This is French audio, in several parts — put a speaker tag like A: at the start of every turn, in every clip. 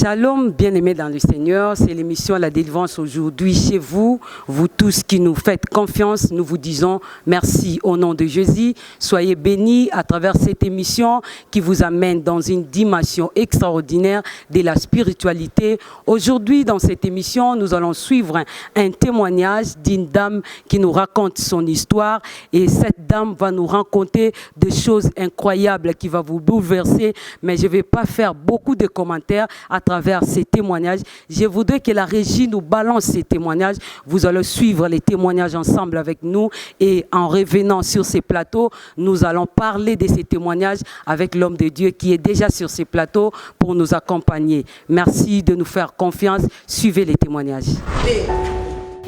A: Shalom, bien-aimés dans le Seigneur, c'est l'émission La Délivrance aujourd'hui chez vous. Vous tous qui nous faites confiance, nous vous disons merci au nom de Jésus. Soyez bénis à travers cette émission qui vous amène dans une dimension extraordinaire de la spiritualité. Aujourd'hui, dans cette émission, nous allons suivre un témoignage d'une dame qui nous raconte son histoire. Et cette dame va nous raconter des choses incroyables qui vont vous bouleverser. Mais je ne vais pas faire beaucoup de commentaires à travers ces témoignages. Je voudrais que la régie nous balance ces témoignages. Vous allez suivre les témoignages ensemble avec nous et en revenant sur ces plateaux, nous allons parler de ces témoignages avec l'homme de Dieu qui est déjà sur ces plateaux pour nous accompagner. Merci de nous faire confiance. Suivez les témoignages.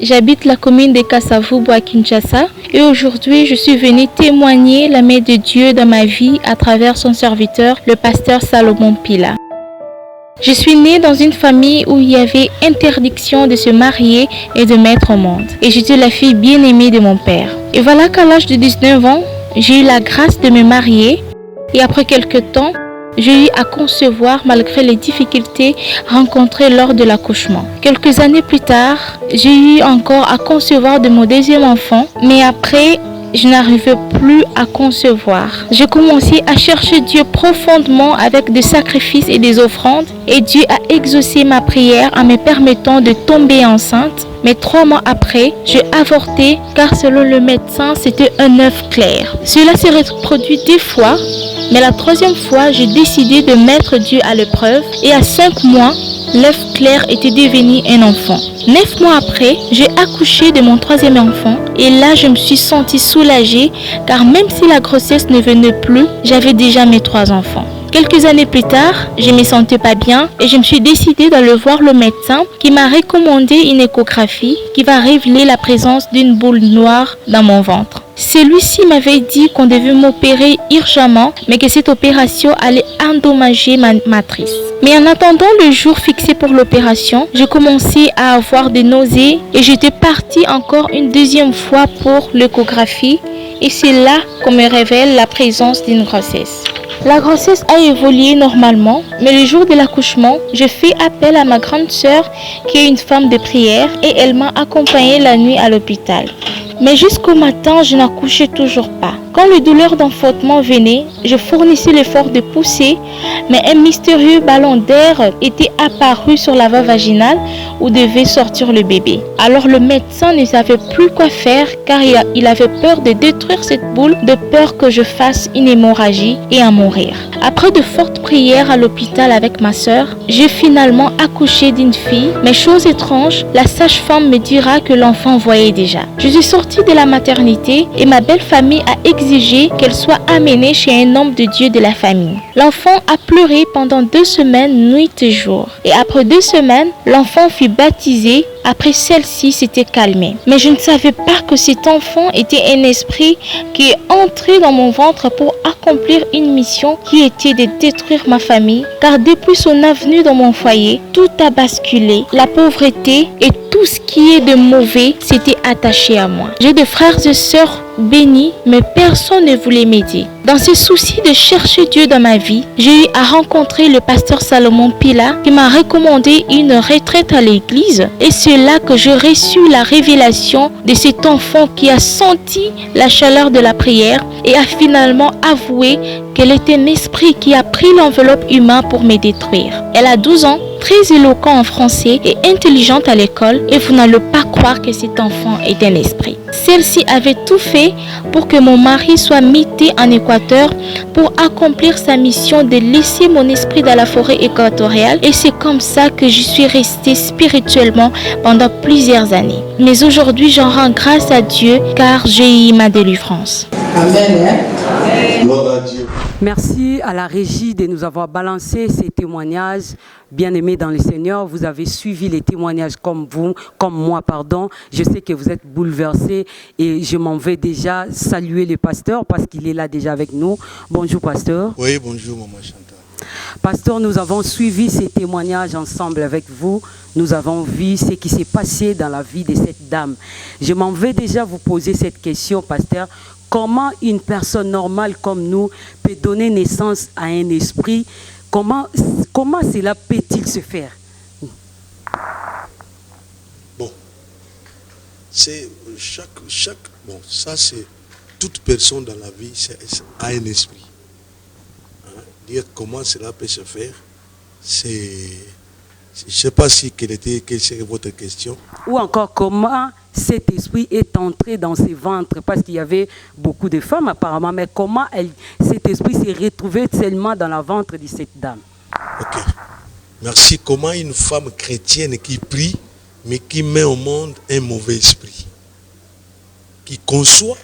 B: J'habite la commune de Kasavubu à Kinshasa et aujourd'hui je suis venue témoigner la main de Dieu dans ma vie à travers son serviteur, le pasteur Salomon Pila. Je suis née dans une famille où il y avait interdiction de se marier et de mettre au monde. Et j'étais la fille bien-aimée de mon père. Et voilà qu'à l'âge de 19 ans, j'ai eu la grâce de me marier. Et après quelques temps, j'ai eu à concevoir malgré les difficultés rencontrées lors de l'accouchement. Quelques années plus tard, j'ai eu encore à concevoir de mon deuxième enfant. Mais après, je n'arrivais plus à concevoir. J'ai commencé à chercher Dieu profondément avec des sacrifices et des offrandes. Et Dieu a exaucé ma prière en me permettant de tomber enceinte. Mais 3 mois après, j'ai avorté car selon le médecin, c'était un œuf clair. Cela s'est reproduit 2 fois. Mais la 3e fois, j'ai décidé de mettre Dieu à l'épreuve. Et à 5 mois, l'œuf clair était devenu un enfant. 9 mois après, j'ai accouché de mon 3e enfant. Et là, je me suis sentie soulagée car même si la grossesse ne venait plus, j'avais déjà mes 3 enfants. Quelques années plus tard, je ne me sentais pas bien et je me suis décidée d'aller voir le médecin qui m'a recommandé une échographie qui va révéler la présence d'une boule noire dans mon ventre. Celui-ci m'avait dit qu'on devait m'opérer urgemment, mais que cette opération allait endommager ma matrice. Mais en attendant le jour fixé pour l'opération, j'ai commencé à avoir des nausées et j'étais partie encore une 2e fois pour l'échographie. Et c'est là qu'on me révèle la présence d'une grossesse. La grossesse a évolué normalement, mais le jour de l'accouchement, j'ai fait appel à ma grande sœur qui est une femme de prière et elle m'a accompagnée la nuit à l'hôpital. Mais jusqu'au matin, je n'accouchais toujours pas. Quand les douleurs d'enfantement venaient, je fournissais l'effort de pousser, mais un mystérieux ballon d'air était apparu sur la voie vaginale où devait sortir le bébé. Alors le médecin ne savait plus quoi faire car il avait peur de détruire cette boule, de peur que je fasse une hémorragie et en mourir. Après de fortes prières à l'hôpital avec ma sœur, j'ai finalement accouché d'une fille, mais chose étrange, la sage-femme me dira que l'enfant voyait déjà. Je suis sortie de la maternité et ma belle famille a exigé qu'elle soit amenée chez un homme de Dieu de la famille. L'enfant a pleuré pendant 2 semaines, nuit et jour. Et après 2 semaines, l'enfant fut baptisé. Après celle-ci s'était calmée. Mais je ne savais pas que cet enfant était un esprit qui est entré dans mon ventre pour accomplir une mission qui était de détruire ma famille. Car depuis son venue dans mon foyer, tout a basculé. La pauvreté et tout ce qui est de mauvais s'était attaché à moi. J'ai des frères et sœurs bénis, mais personne ne voulait m'aider. Dans ce souci de chercher Dieu dans ma vie, j'ai eu à rencontrer le pasteur Salomon Pila qui m'a recommandé une retraite à l'église. Et c'est là que j'ai reçu la révélation de cet enfant qui a senti la chaleur de la prière et a finalement avoué qu'elle était un esprit qui a pris l'enveloppe humaine pour me détruire. Elle a 12 ans, très éloquent en français et intelligente à l'école, et vous n'allez pas croire que cet enfant est un esprit. Celle-ci avait tout fait pour que mon mari soit muté en Équateur pour accomplir sa mission de laisser mon esprit dans la forêt équatoriale, et c'est comme ça que je suis restée spirituellement pendant plusieurs années. Mais aujourd'hui, j'en rends grâce à Dieu car j'ai eu ma délivrance.
C: Amen.
A: Gloire à Dieu. Merci à la régie de nous avoir balancé ces témoignages. Bien-aimés dans le Seigneur, vous avez suivi les témoignages comme moi. Je sais que vous êtes bouleversés et je m'en vais déjà saluer le pasteur parce qu'il est là déjà avec nous. Bonjour pasteur.
D: Oui, bonjour maman Chantal.
A: Pasteur, nous avons suivi ces témoignages ensemble avec vous. Nous avons vu ce qui s'est passé dans la vie de cette dame. Je m'en vais déjà vous poser cette question, pasteur. Comment une personne normale comme nous peut donner naissance à un esprit Comment cela peut-il se faire?
C: Bon, c'est bon, ça c'est toute personne dans la vie a un esprit. Hein? Dire comment cela peut se faire, c'est, je ne sais pas si quelle serait votre question.
A: Ou encore comment cet esprit est entré dans ses ventres, parce qu'il y avait beaucoup de femmes apparemment, mais comment cet esprit s'est retrouvé seulement dans le ventre de cette dame?
C: Ok, merci. Comment une femme chrétienne qui prie, mais qui met au monde un mauvais esprit, qui conçoit,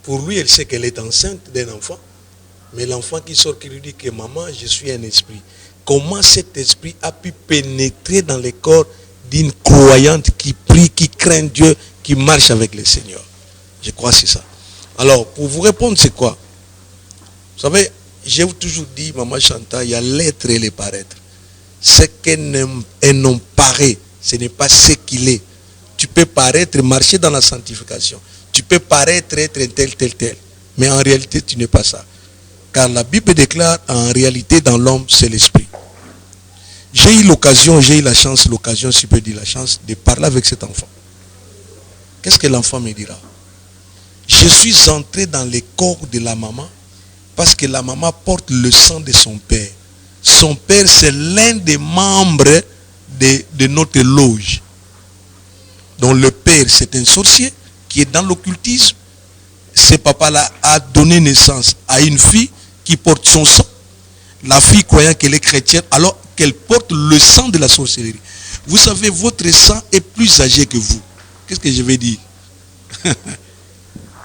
C: pour lui elle sait qu'elle est enceinte d'un enfant, mais l'enfant qui sort qui lui dit que maman, je suis un esprit. Comment cet esprit a pu pénétrer dans le corps d'une croyante qui prie, qui craint Dieu, qui marche avec le Seigneur? Je crois que c'est ça. Alors, pour vous répondre, c'est quoi? Vous savez, j'ai toujours dit, maman Chantal, il y a l'être et le paraître. Ce qu'un homme paraît, ce n'est pas ce qu'il est. Tu peux paraître, marcher dans la sanctification. Tu peux paraître être tel. Mais en réalité, tu n'es pas ça. Car la Bible déclare, en réalité, dans l'homme, c'est l'esprit. J'ai eu la chance, si je peux dire la chance, de parler avec cet enfant. Qu'est-ce que l'enfant me dira? Je suis entré dans le corps de la maman parce que la maman porte le sang de son père. Son père, c'est l'un des membres de notre loge. Donc le père, c'est un sorcier qui est dans l'occultisme. Ce papa-là a donné naissance à une fille qui porte son sang. La fille croyant qu'elle est chrétienne, alors qu'elle porte le sang de la sorcellerie. Vous savez, votre sang est plus âgé que vous. Qu'est-ce que je vais dire?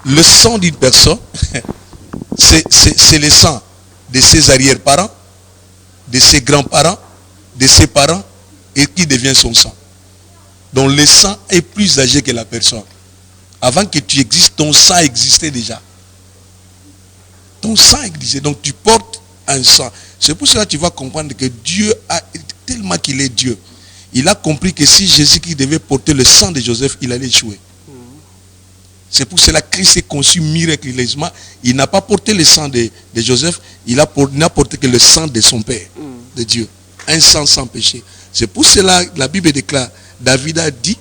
C: Le sang d'une personne, c'est le sang de ses arrière-parents, de ses grands-parents, de ses parents, et qui devient son sang. Donc le sang est plus âgé que la personne. Avant que tu existes, ton sang existait déjà. Ton sang existait. Donc tu portes un sang. C'est pour cela que tu vas comprendre que Dieu, tellement qu'il est Dieu, il a compris que si Jésus-Christ devait porter le sang de Joseph, il allait échouer. C'est pour cela que Christ est conçu miraculeusement. Il n'a pas porté le sang de Joseph, il n'a porté que le sang de son Père, de Dieu. Un sang sans péché. C'est pour cela que la Bible déclare, David a dit,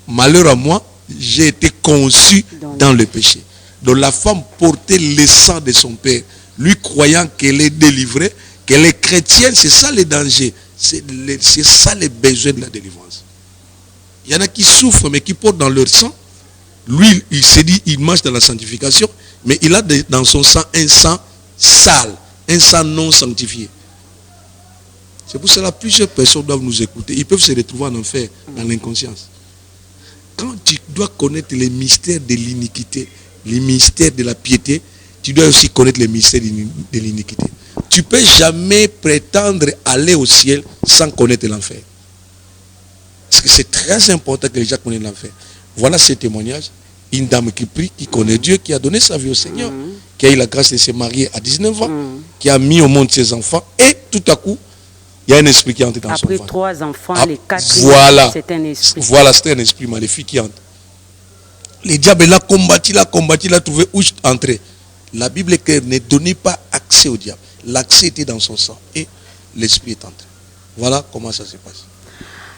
C: malheur à moi, j'ai été conçu dans le péché. Donc la femme portait le sang de son père, lui croyant qu'elle est délivrée, qu'elle est chrétienne, c'est ça le danger. C'est ça le besoin de la délivrance. Il y en a qui souffrent, mais qui portent dans leur sang. Lui, il s'est dit, il marche dans la sanctification, mais il a dans son sang un sang sale, un sang non sanctifié. C'est pour cela que plusieurs personnes doivent nous écouter. Ils peuvent se retrouver en enfer, dans l'inconscience. Quand tu dois connaître les mystères de l'iniquité, les mystères de la piété, tu dois aussi connaître les mystères de l'iniquité. Tu ne peux jamais prétendre aller au ciel sans connaître l'enfer. Parce que c'est très important que les gens connaissent l'enfer. Voilà ce témoignage. Une dame qui prie, qui connaît Dieu, qui a donné sa vie au Seigneur, qui a eu la grâce de se marier à 19 ans, qui a mis au monde ses enfants, et tout à coup, il y a un esprit qui entre dans son ventre.
A: Après 3 enfants, les 4,
C: voilà,
A: c'est un esprit.
C: Voilà, c'est un esprit maléfique qui entre. Le diable l'a combattu, l'a trouvé où entrer. La Bible ne donnait pas accès au diable. L'accès était dans son sang et l'esprit est entré. Voilà comment ça se passe.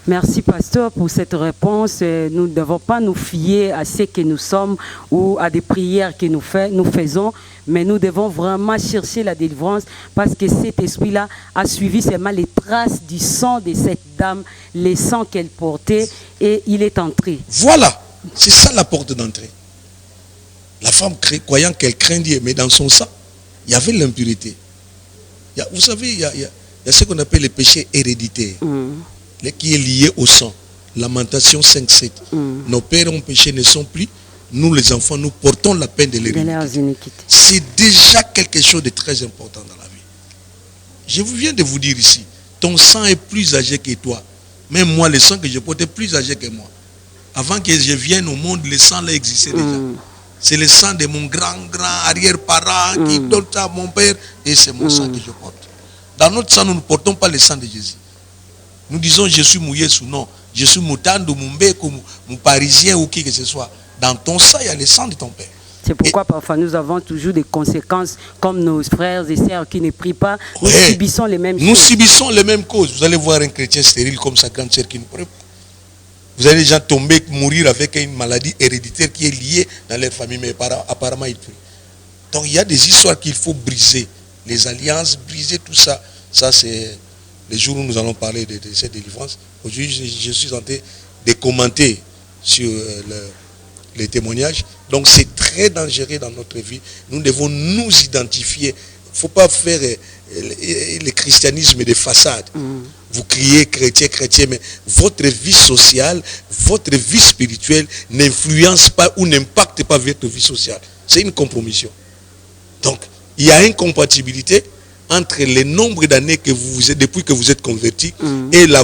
A: Merci, pasteur, pour cette réponse. Nous ne devons pas nous fier à ce que nous sommes ou à des prières que nous faisons, mais nous devons vraiment chercher la délivrance parce que cet esprit-là a suivi seulement les traces du sang de cette dame, les sangs qu'elle portait, et il est entré.
C: Voilà, c'est ça la porte d'entrée. La femme croyant qu'elle craint Dieu, mais dans son sang, il y avait l'impureté. Vous savez, il y a ce qu'on appelle le péché héréditaire. Qui est lié au sang. Lamentation 5:7. Nos pères ont péché, ne sont plus. Nous les enfants, nous portons la peine de l'hérédité. C'est déjà quelque chose de très important dans la vie. Je viens de vous dire ici, ton sang est plus âgé que toi. Même moi, le sang que je porte est plus âgé que moi. Avant que je vienne au monde, le sang là existait déjà. C'est le sang de mon grand arrière-parent qui donne ça à mon père et c'est mon sang que je porte. Dans notre sang, nous ne portons pas le sang de Jésus. Nous disons je suis mouillé sous non, je suis moutande ou moumbe ou parisien ou qui que ce soit. Dans ton sang, il y a le sang de ton père.
A: C'est pourquoi parfois nous avons toujours des conséquences comme nos frères et sœurs qui ne prient pas. Nous subissons les mêmes choses.
C: Nous subissons les mêmes causes. Vous allez voir un chrétien stérile comme sa grande sœur qui ne prie pas. Vous allez déjà tomber, mourir avec une maladie héréditaire qui est liée dans leur famille, mais apparemment ils prient. Donc il y a des histoires qu'il faut briser. Les alliances, briser tout ça. Ça c'est les jours où nous allons parler de cette délivrance. Aujourd'hui, je suis en train de commenter sur les témoignages. Donc c'est très dangereux dans notre vie. Nous devons nous identifier. Il ne faut pas faire le christianisme de façade. Vous criez chrétien, mais votre vie sociale, votre vie spirituelle n'influence pas ou n'impacte pas votre vie sociale. C'est une compromission. Donc, il y a une compatibilité entre le nombre d'années que vous êtes, depuis que vous êtes converti et la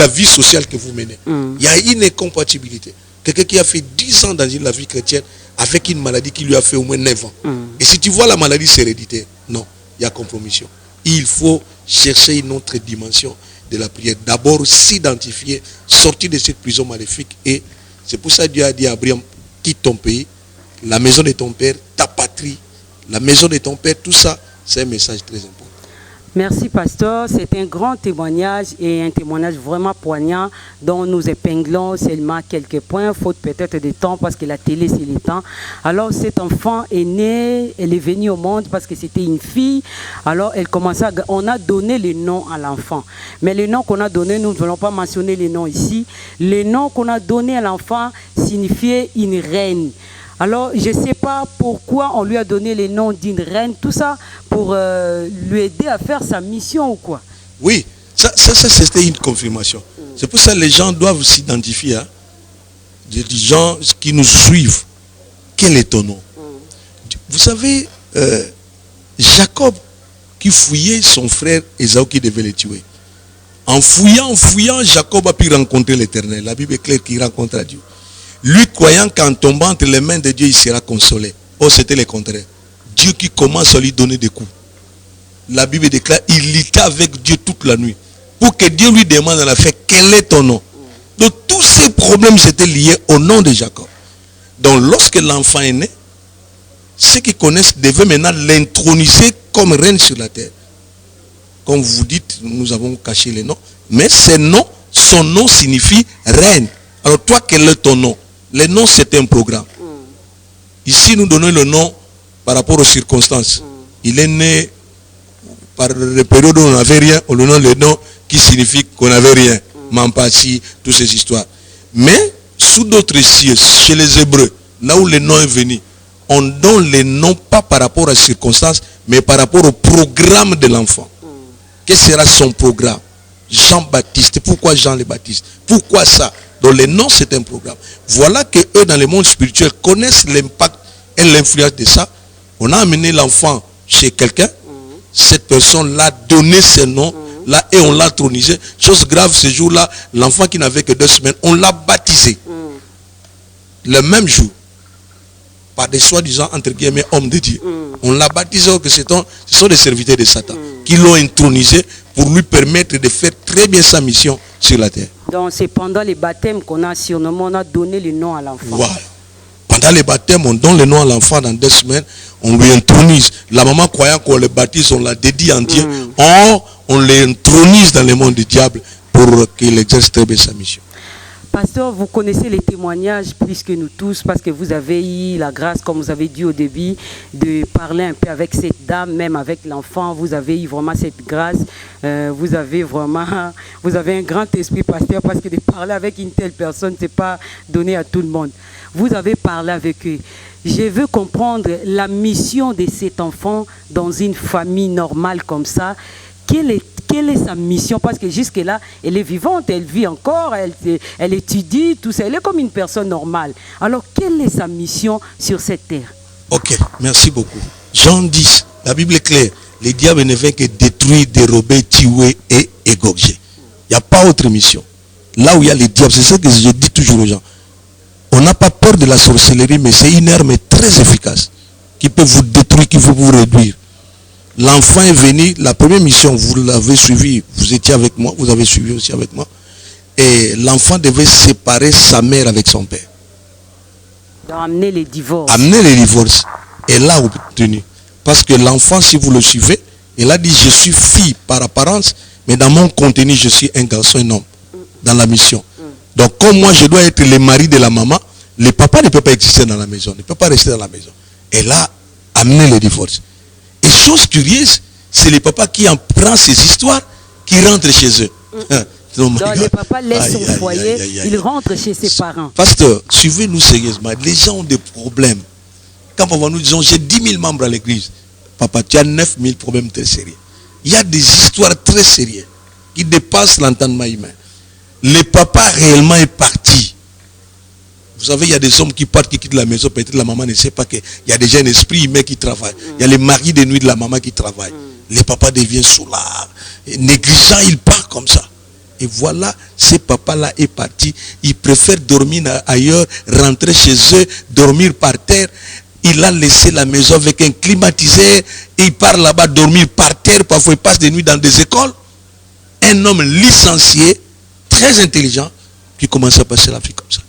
C: vie sociale que vous menez. Il y a une incompatibilité. Quelqu'un qui a fait 10 ans dans la vie chrétienne avec une maladie qui lui a fait au moins 9 ans. Et si tu vois la maladie, c'est héréditaire. Non, il y a compromission. Il faut chercher une autre dimension de la prière. D'abord, s'identifier, sortir de cette prison maléfique. Et c'est pour ça que Dieu a dit à Abraham, quitte ton pays, la maison de ton père, ta patrie, la maison de ton père, tout ça, c'est un message très important.
A: Merci, pasteur. C'est un grand témoignage et un témoignage vraiment poignant dont nous épinglons seulement quelques points, faute peut-être de temps parce que la télé, c'est le temps. Alors, cet enfant est né, elle est venue au monde parce que c'était une fille. Alors, elle commençait on a donné le nom à l'enfant. Mais le nom qu'on a donné, nous ne voulons pas mentionner les noms ici. Le nom qu'on a donné à l'enfant signifiait une reine. Alors, je ne sais pas pourquoi on lui a donné le nom d'une reine, tout ça pour lui aider à faire sa mission ou quoi?
C: Oui, ça c'était une confirmation. C'est pour ça que les gens doivent s'identifier. Hein. Les gens qui nous suivent, quel est ton nom? Vous savez, Jacob qui fouillait son frère Ésaü qui devait le tuer. En fouillant, Jacob a pu rencontrer l'Éternel. La Bible est claire qu'il rencontre Dieu. Lui croyant qu'en tombant entre les mains de Dieu, il sera consolé. Oh, c'était le contraire. Dieu qui commence à lui donner des coups. La Bible déclare, il lutta avec Dieu toute la nuit. Pour que Dieu lui demande en effet, quel est ton nom? Donc tous ces problèmes étaient liés au nom de Jacob. Donc lorsque l'enfant est né, ceux qui connaissent devaient maintenant l'introniser comme reine sur la terre. Comme vous dites, nous avons caché les noms. Mais son nom signifie reine. Alors toi, quel est ton nom? Le nom, c'est un programme. Ici, nous donnons le nom par rapport aux circonstances. Il est né par les périodes où on n'avait rien. On lui donne le nom qui signifie qu'on n'avait rien. Mampasi, toutes ces histoires. Mais, sous d'autres cieux, chez les Hébreux, là où le nom est venu, on donne le nom pas par rapport aux circonstances, mais par rapport au programme de l'enfant. Quel sera son programme? Jean-Baptiste. Pourquoi Jean le Baptiste? Pourquoi ça? Donc le nom, c'est un programme. Voilà que eux, dans le monde spirituel, connaissent l'impact et l'influence de ça. On a amené l'enfant chez quelqu'un. Cette personne l'a donné ses noms. Là, et on l'a tronisé. Chose grave, ce jour-là, l'enfant qui n'avait que 2 semaines, on l'a baptisé. Le même jour. Par des soi-disant, entre guillemets, hommes de Dieu. On l'a baptisé, que ce sont des serviteurs de Satan. Qui l'ont intronisé pour lui permettre de faire très bien sa mission sur la terre.
A: Donc c'est pendant les baptêmes qu'on a surnommé, on a donné le nom à l'enfant.
C: Voilà. Pendant les baptêmes, on donne le nom à l'enfant dans 2 semaines, on lui intronise. La maman croyant qu'on le baptise, on la dédie en Dieu. Or, on l'intronise dans le monde du diable pour qu'il exerce très bien sa mission.
A: Pasteur, vous connaissez les témoignages plus que nous tous parce que vous avez eu la grâce, comme vous avez dit au début, de parler un peu avec cette dame, même avec l'enfant. Vous avez eu vraiment cette grâce. Vous avez un grand esprit, pasteur, parce que de parler avec une telle personne, ce n'est pas donné à tout le monde. Vous avez parlé avec eux. Je veux comprendre la mission de cet enfant dans une famille normale comme ça. Quelle est sa mission? Parce que jusque-là, elle est vivante, elle vit encore, elle étudie, tout ça. Elle est comme une personne normale. Alors, quelle est sa mission sur cette terre?
C: Ok, merci beaucoup. Jean 10, la Bible est claire. Les diables ne viennent que détruire, dérober, tuer et égorger. Il n'y a pas autre mission. Là où il y a les diables, c'est ça que je dis toujours aux gens. On n'a pas peur de la sorcellerie, mais c'est une arme très efficace qui peut vous détruire, qui peut vous réduire. L'enfant est venu, la première mission, vous l'avez suivi, vous étiez avec moi, vous avez suivi aussi avec moi. Et l'enfant devait séparer sa mère avec son père.
A: Amener les divorces.
C: Amener les divorces. Elle a obtenu. Parce que l'enfant, si vous le suivez, elle a dit, je suis fille par apparence, mais dans mon contenu, je suis un garçon, un homme, dans la mission. Donc, comme moi, je dois être le mari de la maman, le papa ne peut pas exister dans la maison, ne peut pas rester dans la maison. Elle a amené le divorce. Et chose curieuse, c'est le papa qui en prend ces histoires, qui rentre chez eux.
A: Donc, le papa laisse son foyer, il rentre chez ses parents.
C: Pasteur, suivez-nous sérieusement. Les gens ont des problèmes. Quand papa nous disons, j'ai 10 000 membres à l'église, papa, tu as 9 000 problèmes très sérieux. Il y a des histoires très sérieuses qui dépassent l'entendement humain. Le papa réellement est parti. Vous savez, il y a des hommes qui partent, qui quittent la maison, peut-être la maman ne sait pas qu'il y a déjà un esprit humain qui travaille. Il y a les maris de nuit de la maman qui travaillent. Le papa devient soulard, négligent, il part comme ça. Et voilà, ce papa-là est parti. Il préfère dormir ailleurs, rentrer chez eux, dormir par terre. Il a laissé la maison avec un climatiseur. Et il part là-bas dormir par terre. Parfois, il passe des nuits dans des écoles. Un homme licencié, très intelligent, qui commence à passer la vie comme ça.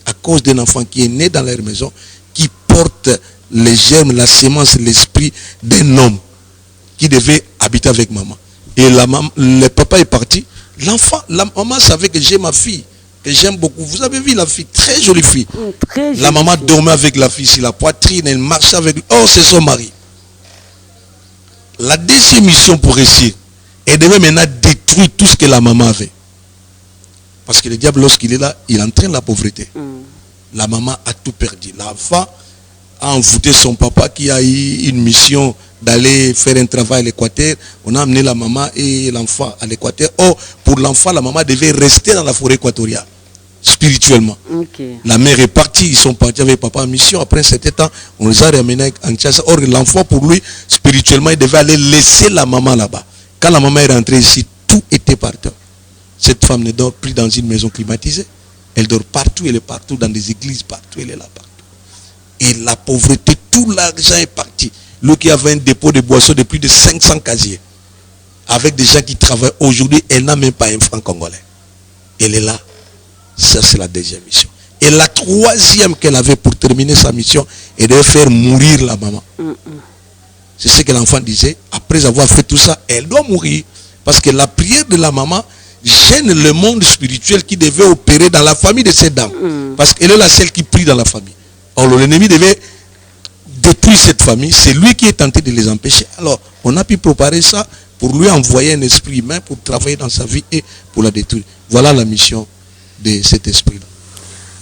C: À cause d'un enfant qui est né dans leur maison, qui porte les germes, la sémence, l'esprit d'un homme qui devait habiter avec maman. Et le papa est parti. L'enfant, la maman savait que j'ai ma fille, que j'aime beaucoup. Vous avez vu la fille, très jolie fille.
A: Très jolie
C: la maman
A: fille.
C: dormait avec la fille sur la poitrine, elle marchait avec lui. Oh, c'est son mari. La deuxième mission pour réussir, elle devait maintenant détruire tout ce que la maman avait. Parce que le diable, lorsqu'il est là, il entraîne la pauvreté. La maman a tout perdu. L'enfant a envoûté son papa qui a eu une mission d'aller faire un travail à l'Équateur. On a amené la maman et l'enfant à l'Équateur. Or, pour l'enfant, la maman devait rester dans la forêt équatoriale, spirituellement. La mère est partie, ils sont partis avec papa en mission. Après un certain temps, on les a ramenés en Kinshasa. Or, l'enfant, pour lui, spirituellement, il devait aller laisser la maman là-bas. Quand la maman est rentrée ici, tout était par terre. Cette femme ne dort plus dans une maison climatisée. Elle dort partout, elle est partout, dans des églises, partout, elle est là, partout. Et la pauvreté, tout l'argent est parti. Lui qui avait un dépôt de boissons de plus de 500 casiers, avec des gens qui travaillent aujourd'hui, elle n'a même pas un franc congolais. Elle est là. Ça, c'est la deuxième mission. Et la troisième qu'elle avait pour terminer sa mission, elle devait faire mourir la maman. C'est ce que l'enfant disait. Après avoir fait tout ça, elle doit mourir. Parce que la prière de la maman gêne le monde spirituel qui devait opérer dans la famille de cette dame. Parce qu'elle est la seule qui prie dans la famille. Or, l'ennemi devait détruire cette famille. C'est lui qui est tenté de les empêcher. Alors, on a pu préparer ça pour lui envoyer un esprit humain pour travailler dans sa vie et pour la détruire. Voilà la mission de cet esprit-là.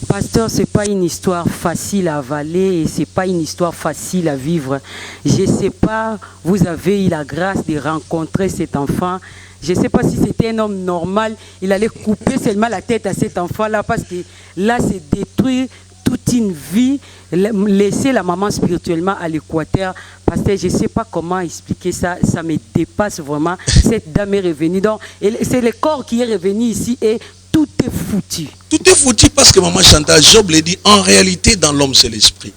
A: Pasteur, ce n'est pas une histoire facile à avaler et ce n'est pas une histoire facile à vivre. Je ne sais pas, vous avez eu la grâce de rencontrer cet enfant. Je ne sais pas si c'était un homme normal, il allait couper seulement la tête à cet enfant-là parce que là, c'est détruire toute une vie, laisser la maman spirituellement à l'Équateur. Parce que je ne sais pas comment expliquer ça, ça me dépasse vraiment. Cette dame est revenue. Donc, c'est le corps qui est revenu ici et tout est foutu.
C: Tout est foutu parce que maman Chantal, Job l'a dit, en réalité, dans l'homme, c'est l'esprit.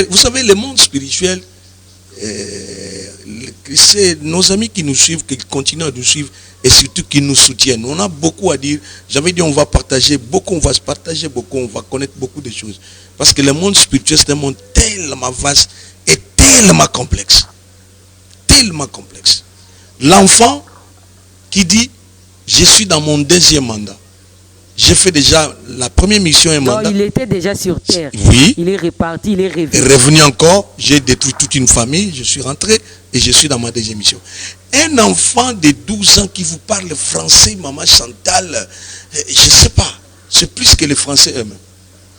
C: Vous savez, le monde spirituel, c'est nos amis qui nous suivent, qui continuent à nous suivre et surtout qui nous soutiennent. On a beaucoup à dire. J'avais dit on va partager beaucoup, on va se partager beaucoup, on va connaître beaucoup de choses. Parce que le monde spirituel, c'est un monde tellement vaste et tellement complexe. Tellement complexe. L'enfant qui dit, je suis dans mon deuxième mandat. J'ai fait déjà la première mission et mandat.
A: Il était déjà sur terre.
C: Oui.
A: Il est reparti, il est revenu.
C: Revenu encore, j'ai détruit toute une famille, je suis rentré et je suis dans ma deuxième mission. Un enfant de 12 ans qui vous parle français, maman Chantal, je ne sais pas, c'est plus que les Français eux-mêmes.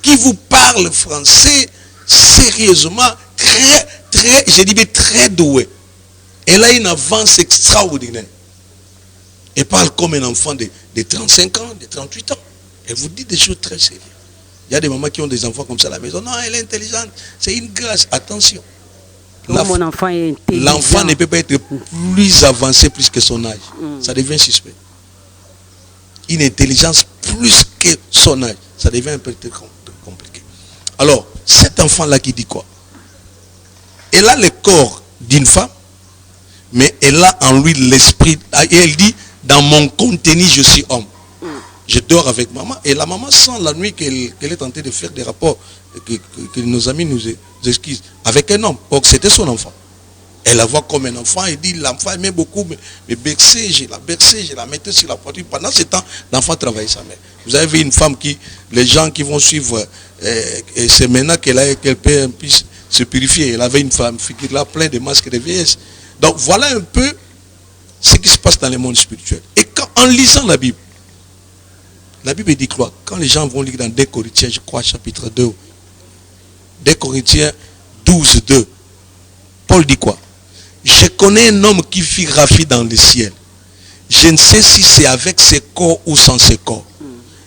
C: Qui vous parle français sérieusement, très doué. Elle a une avance extraordinaire. Elle parle comme un enfant de 35 ans, de 38 ans. Elle vous dit des choses très sérieuses. Il y a des mamans qui ont des enfants comme ça à la maison. Non, elle est intelligente. C'est une grâce. Attention.
A: Mon enfant est intelligent.
C: L'enfant ne peut pas être plus avancé plus que son âge. Ça devient suspect. Une intelligence plus que son âge. Ça devient un peu compliqué. Alors, cet enfant-là qui dit quoi? Elle a le corps d'une femme, mais elle a en lui l'esprit. Et elle dit, dans mon contenu, je suis homme. Je dors avec maman. Et la maman sent la nuit qu'elle est tentée de faire des rapports que nos amis nous excusent, avec un homme. Or, c'était son enfant. Elle la voit comme un enfant et dit, l'enfant aimait beaucoup, mais bercé, je la mettais sur la poitrine. Pendant ce temps, l'enfant travaillait sa mère. Vous avez vu une femme qui, les gens qui vont suivre, et c'est maintenant qu'elle puisse se purifier. Elle avait une femme figure là, pleine de masques de vieillesse. Donc voilà un peu ce qui se passe dans le monde spirituel. Et en lisant la Bible dit quoi? Quand les gens vont lire dans 2 Corinthiens, je crois, chapitre 2, 2 Corinthiens 12, 2, Paul dit quoi? Je connais un homme qui vit ravi dans le ciel. Je ne sais si c'est avec ses corps ou sans ses corps.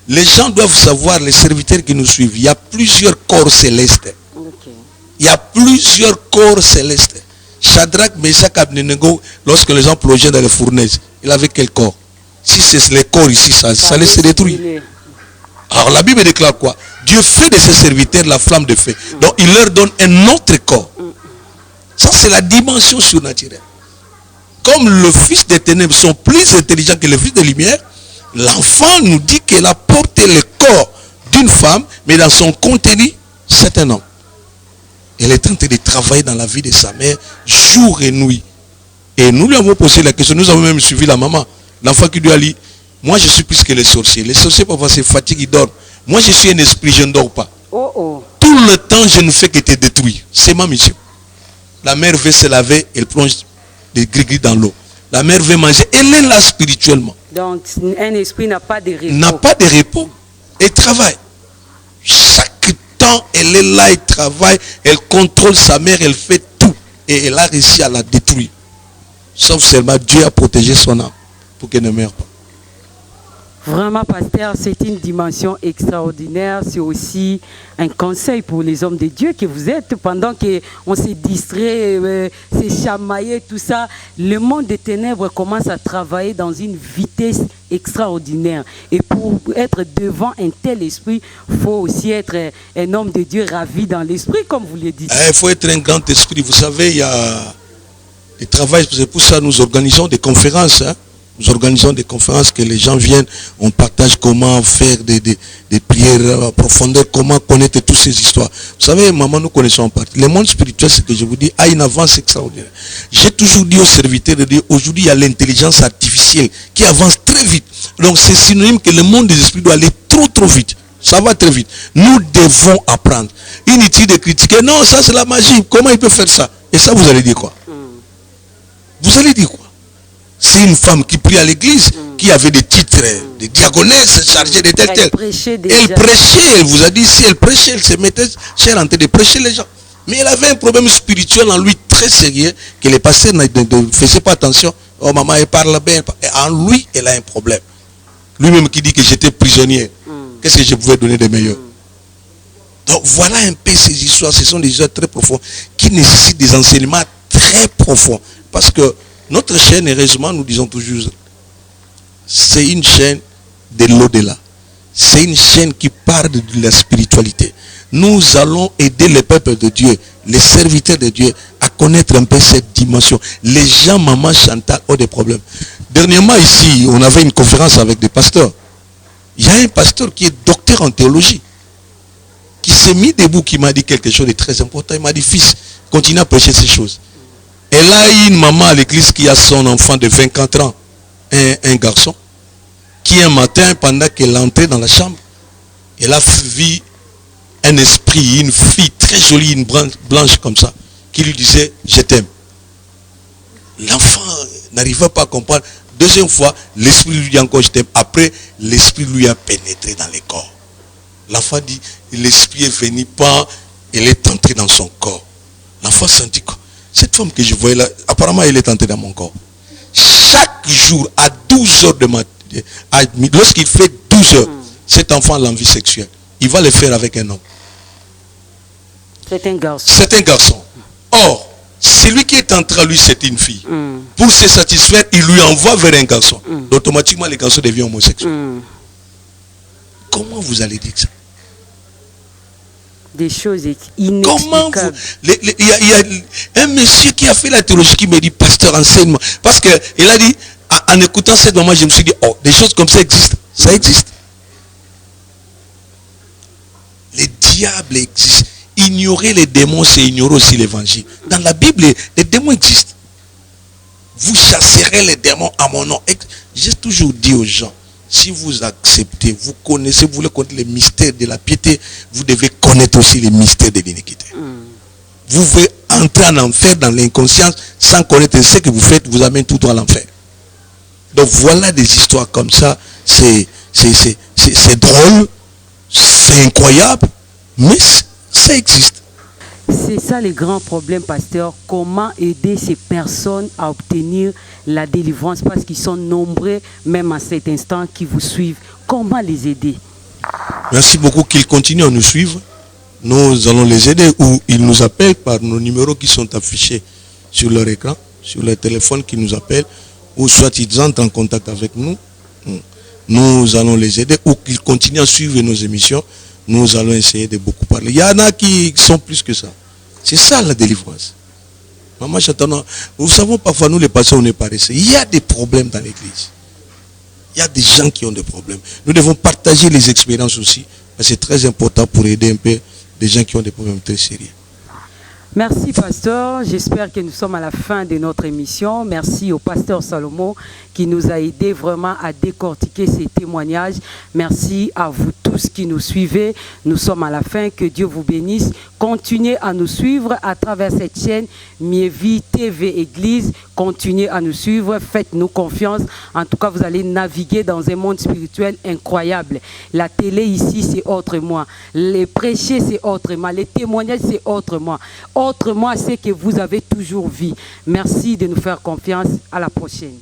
C: Les gens doivent savoir, les serviteurs qui nous suivent, il y a plusieurs corps célestes. Il y a plusieurs corps célestes. Shadrach, Meshach, Abednego, lorsque les gens plongeaient dans les fournaises, il avait quel corps? Si c'est les corps ici, ça les détruit. Alors la Bible déclare quoi? Dieu fait de ses serviteurs la flamme de feu. Donc il leur donne un autre corps. Ça c'est la dimension surnaturelle. Comme le fils des ténèbres sont plus intelligents que le fils de lumière, l'enfant nous dit qu'elle a porté le corps d'une femme, mais dans son contenu, c'est un homme. Elle est en train de travailler dans la vie de sa mère, jour et nuit. Et nous lui avons posé la question, nous avons même suivi la maman. L'enfant qui lui a dit, moi je suis plus que les sorciers. Les sorciers parfois se fatiguent, ils dorment. Moi je suis un esprit, je ne dors pas. Tout le temps je ne fais que te détruire. C'est ma mission. La mère veut se laver, elle plonge des gris-gris dans l'eau. La mère veut manger, elle est là spirituellement.
A: Donc un esprit n'a pas de repos.
C: N'a pas de repos. Elle travaille. Chaque temps elle est là, elle travaille, elle contrôle sa mère, elle fait tout. Et elle a réussi à la détruire. Sauf seulement Dieu a protégé son âme pour qu'elle ne meure pas.
A: Vraiment, pasteur, c'est une dimension extraordinaire. C'est aussi un conseil pour les hommes de Dieu que vous êtes. Pendant qu'on se distrait, se chamaillait, tout ça, le monde des ténèbres commence à travailler dans une vitesse extraordinaire. Et pour être devant un tel esprit, il faut aussi être un homme de Dieu ravi dans l'esprit, comme vous le dites.
C: Il faut être un grand esprit. Vous savez, il y a des travaux. C'est pour ça que nous organisons des conférences. Nous organisons des conférences que les gens viennent, on partage comment faire des prières en profondeur, comment connaître toutes ces histoires. Vous savez, maman, nous connaissons en partie. Le monde spirituel, c'est que je vous dis, a une avance extraordinaire. J'ai toujours dit aux serviteurs de Dieu, aujourd'hui, il y a l'intelligence artificielle qui avance très vite. Donc, c'est synonyme que le monde des esprits doit aller trop vite. Ça va très vite. Nous devons apprendre. Inutile de critiquer. Non, ça c'est la magie. Comment il peut faire ça? Et ça, vous allez dire quoi? Vous allez dire quoi? C'est une femme qui prie à l'église, qui avait des titres de diaconesse, chargée de tel. Elle prêchait, elle vous a dit, si elle prêchait, elle se mettait, elle est en train de prêcher les gens. Mais elle avait un problème spirituel en lui très sérieux, que les pasteurs ne faisaient pas attention. Oh maman, elle parle bien. Et en lui, elle a un problème. Lui-même qui dit que j'étais prisonnier. Qu'est-ce que je pouvais donner de meilleur? Donc voilà un peu ces histoires. Ce sont des histoires très profondes qui nécessitent des enseignements très profonds. Parce que notre chaîne, heureusement, nous disons toujours, c'est une chaîne de l'au-delà. C'est une chaîne qui parle de la spiritualité. Nous allons aider le peuple de Dieu, les serviteurs de Dieu, à connaître un peu cette dimension. Les gens, maman Chantal, ont des problèmes. Dernièrement, ici, on avait une conférence avec des pasteurs. Il y a un pasteur qui est docteur en théologie, qui s'est mis debout, qui m'a dit quelque chose de très important. Il m'a dit, fils, continue à prêcher ces choses. Elle a eu une maman à l'église qui a son enfant de 24 ans, un garçon, qui un matin, pendant qu'elle entrait dans la chambre, elle a vu un esprit, une fille très jolie, une blanche comme ça, qui lui disait, je t'aime. L'enfant n'arrivait pas à comprendre. Deuxième fois, l'esprit lui dit encore, je t'aime. Après, l'esprit lui a pénétré dans le corps. L'enfant dit, l'esprit est venu pas, elle est entrée dans son corps. L'enfant sentit quoi? Cette femme que je voyais là, apparemment elle est entrée dans mon corps. Chaque jour, à 12 heures de matin, lorsqu'il fait 12 heures, cet enfant a l'envie sexuelle. Il va le faire avec un homme.
A: C'est un garçon.
C: C'est un garçon. Or, celui qui est entré à lui, c'est une fille. Pour se satisfaire, il lui envoie vers un garçon. Automatiquement, le garçon devient homosexuel. Comment vous allez dire ça?
A: Des choses inexplicables.
C: Comment vous... Il y a un monsieur qui a fait la théologie qui me dit, pasteur, enseigne-moi. Parce qu'il a dit, en écoutant cette maman, je me suis dit, oh, des choses comme ça existent. Ça existe. Les diable existe. Ignorer les démons, c'est ignorer aussi l'évangile. Dans la Bible, les démons existent. Vous chasserez les démons à mon nom. J'ai toujours dit aux gens, si vous acceptez, vous connaissez, vous voulez connaître les mystères de la piété, vous devez connaître aussi les mystères de l'iniquité. Vous pouvez entrer en enfer dans l'inconscience sans connaître ce que vous faites, vous amène tout droit à l'enfer. Donc voilà des histoires comme ça, c'est drôle, c'est incroyable, mais ça existe.
A: C'est ça le grand problème, pasteur. Comment aider ces personnes à obtenir la délivrance, parce qu'ils sont nombreux, même à cet instant, qui vous suivent. Comment les aider?
C: Merci beaucoup qu'ils continuent à nous suivre. Nous allons les aider, ou ils nous appellent par nos numéros qui sont affichés sur leur écran, sur leur téléphone qui nous appellent, ou soit ils entrent en contact avec nous. Nous allons les aider, ou qu'ils continuent à suivre nos émissions. Nous allons essayer de beaucoup parler. Il y en a qui sont plus que ça. C'est ça la délivrance. Maman, j'attends. Nous savons parfois, nous les pasteurs, on est paresseux. Il y a des problèmes dans l'église. Il y a des gens qui ont des problèmes. Nous devons partager les expériences aussi. C'est très important pour aider un peu des gens qui ont des problèmes très sérieux.
A: Merci, pasteur. J'espère que nous sommes à la fin de notre émission. Merci au pasteur Salomon qui nous a aidé vraiment à décortiquer ces témoignages. Merci à vous tous qui nous suivez. Nous sommes à la fin. Que Dieu vous bénisse. Continuez à nous suivre à travers cette chaîne Mieux-Vie TV Église. Continuez à nous suivre. Faites-nous confiance. En tout cas, vous allez naviguer dans un monde spirituel incroyable. La télé ici, c'est autrement. Les prêcher, c'est autrement. Les témoignages, c'est autrement. Autrement, c'est que vous avez toujours vu. Merci de nous faire confiance. À la prochaine.